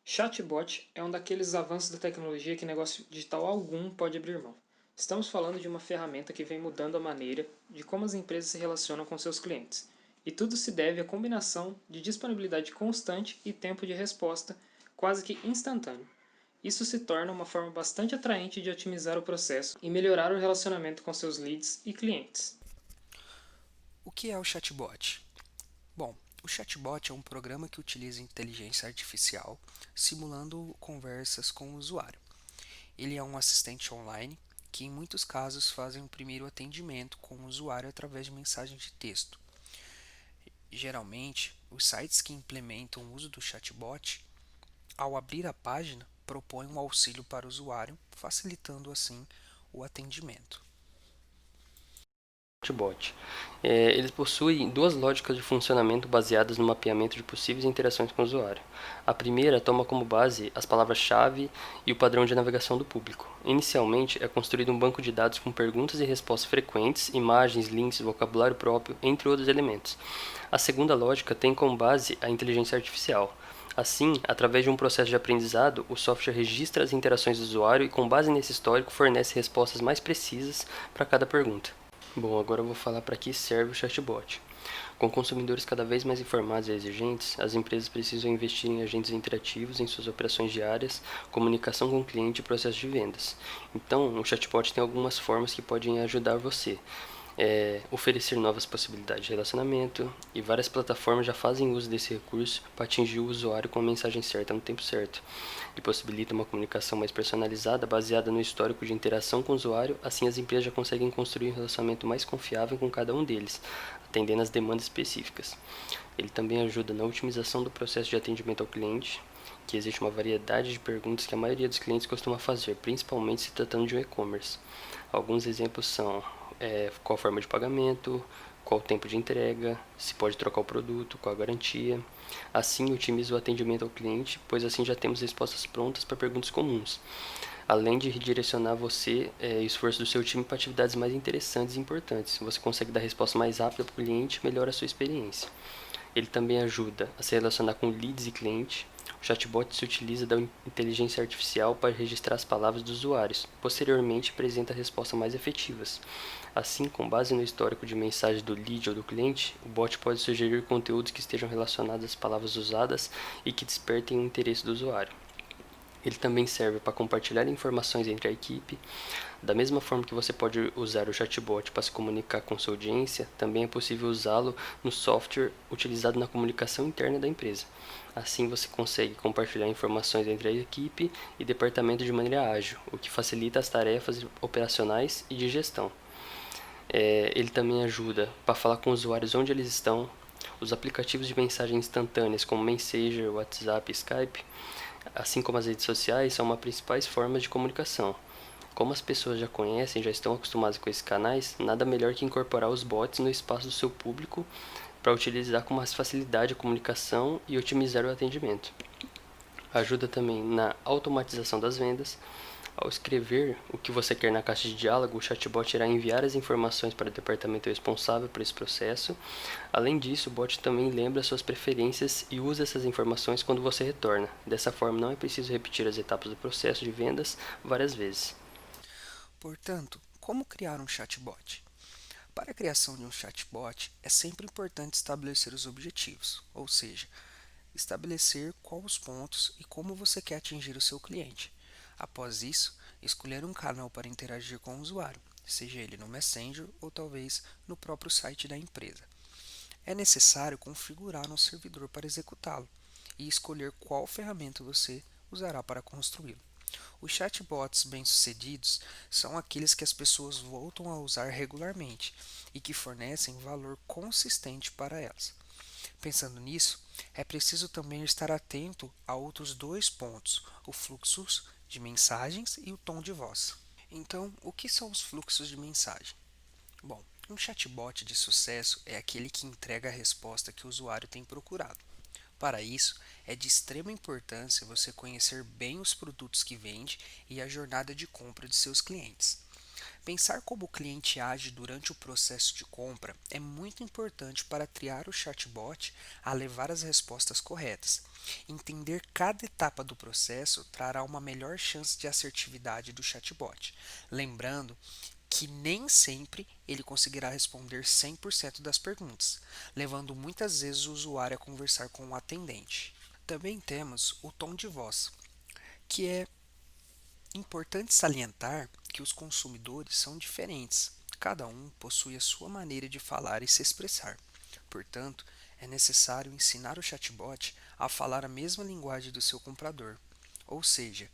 Chatbot é um daqueles avanços da tecnologia que negócio digital algum pode abrir mão. Estamos falando de uma ferramenta que vem mudando a maneira de como as empresas se relacionam com seus clientes. E tudo se deve à combinação de disponibilidade constante e tempo de resposta quase que instantâneo. Isso se torna uma forma bastante atraente de otimizar o processo e melhorar o relacionamento com seus leads e clientes. O que é o chatbot? Bom, o chatbot é um programa que utiliza inteligência artificial simulando conversas com o usuário. Ele é um assistente online que, em muitos casos, fazem o primeiro atendimento com o usuário através de mensagem de texto. Geralmente, os sites que implementam o uso do chatbot, ao abrir a página, propõem um auxílio para o usuário, facilitando assim o atendimento. Chatbot. Eles possuem duas lógicas de funcionamento baseadas no mapeamento de possíveis interações com o usuário. A primeira toma como base as palavras-chave e o padrão de navegação do público. Inicialmente, é construído um banco de dados com perguntas e respostas frequentes, imagens, links, vocabulário próprio, entre outros elementos. A segunda lógica tem como base a inteligência artificial. Assim, através de um processo de aprendizado, o software registra as interações do usuário e, com base nesse histórico, fornece respostas mais precisas para cada pergunta. Bom, agora eu vou falar para que serve o chatbot. Com consumidores cada vez mais informados e exigentes, as empresas precisam investir em agentes interativos em suas operações diárias, comunicação com o cliente e processo de vendas. Então, o chatbot tem algumas formas que podem ajudar você. Oferecer novas possibilidades de relacionamento, e várias plataformas já fazem uso desse recurso para atingir o usuário com a mensagem certa no tempo certo. Ele possibilita uma comunicação mais personalizada, baseada no histórico de interação com o usuário, assim as empresas já conseguem construir um relacionamento mais confiável com cada um deles, atendendo às demandas específicas. Ele também ajuda na otimização do processo de atendimento ao cliente, que existe uma variedade de perguntas que a maioria dos clientes costuma fazer, principalmente se tratando de um e-commerce. Alguns exemplos são qual forma de pagamento, qual o tempo de entrega, se pode trocar o produto, qual a garantia. Assim, otimiza o atendimento ao cliente, pois assim já temos respostas prontas para perguntas comuns, além de redirecionar você e o esforço do seu time para atividades mais interessantes e importantes. Você consegue dar resposta mais rápida para o cliente e melhora a sua experiência. Ele também ajuda a se relacionar com leads e cliente. O chatbot se utiliza da inteligência artificial para registrar as palavras dos usuários. Posteriormente, apresenta respostas mais efetivas. Assim, com base no histórico de mensagem do lead ou do cliente, o bot pode sugerir conteúdos que estejam relacionados às palavras usadas e que despertem o interesse do usuário. Ele também serve para compartilhar informações entre a equipe. Da mesma forma que você pode usar o chatbot para se comunicar com sua audiência, também é possível usá-lo no software utilizado na comunicação interna da empresa. Assim você consegue compartilhar informações entre a equipe e departamento de maneira ágil, o que facilita as tarefas operacionais e de gestão. Ele também ajuda para falar com usuários onde eles estão. Os aplicativos de mensagem instantâneas como Messenger, WhatsApp e Skype, assim como as redes sociais, são uma principais formas de comunicação. Como as pessoas já conhecem, já estão acostumadas com esses canais, nada melhor que incorporar os bots no espaço do seu público para utilizar com mais facilidade a comunicação e otimizar o atendimento. Ajuda também na automatização das vendas. Ao escrever o que você quer na caixa de diálogo, o chatbot irá enviar as informações para o departamento responsável por esse processo. Além disso, o bot também lembra suas preferências e usa essas informações quando você retorna. Dessa forma, não é preciso repetir as etapas do processo de vendas várias vezes. Portanto, como criar um chatbot? Para a criação de um chatbot, é sempre importante estabelecer os objetivos, ou seja, estabelecer quais os pontos e como você quer atingir o seu cliente. Após isso, escolher um canal para interagir com o usuário, seja ele no Messenger ou talvez no próprio site da empresa. É necessário configurar um servidor para executá-lo e escolher qual ferramenta você usará para construí-lo. Os chatbots bem-sucedidos são aqueles que as pessoas voltam a usar regularmente e que fornecem valor consistente para elas. Pensando nisso, é preciso também estar atento a outros dois pontos: o fluxo de mensagens e o tom de voz. Então, o que são os fluxos de mensagem? Bom, um chatbot de sucesso é aquele que entrega a resposta que o usuário tem procurado. Para isso, é de extrema importância você conhecer bem os produtos que vende e a jornada de compra de seus clientes. Pensar como o cliente age durante o processo de compra é muito importante para criar o chatbot a levar as respostas corretas. Entender cada etapa do processo trará uma melhor chance de assertividade do chatbot. Lembrando que nem sempre ele conseguirá responder 100% das perguntas, levando muitas vezes o usuário a conversar com o atendente. Também temos o tom de voz, que é importante salientar que os consumidores são diferentes, cada um possui a sua maneira de falar e se expressar. Portanto, é necessário ensinar o chatbot a falar a mesma linguagem do seu comprador, ou seja,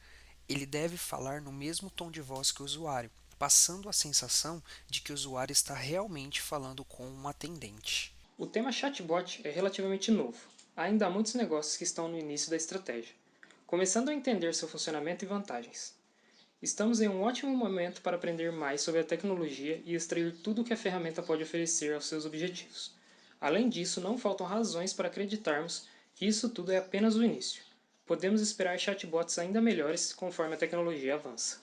ele deve falar no mesmo tom de voz que o usuário, passando a sensação de que o usuário está realmente falando com um atendente. O tema chatbot é relativamente novo. Ainda há muitos negócios que estão no início da estratégia, começando a entender seu funcionamento e vantagens. Estamos em um ótimo momento para aprender mais sobre a tecnologia e extrair tudo o que a ferramenta pode oferecer aos seus objetivos. Além disso, não faltam razões para acreditarmos que isso tudo é apenas o início. Podemos esperar chatbots ainda melhores conforme a tecnologia avança.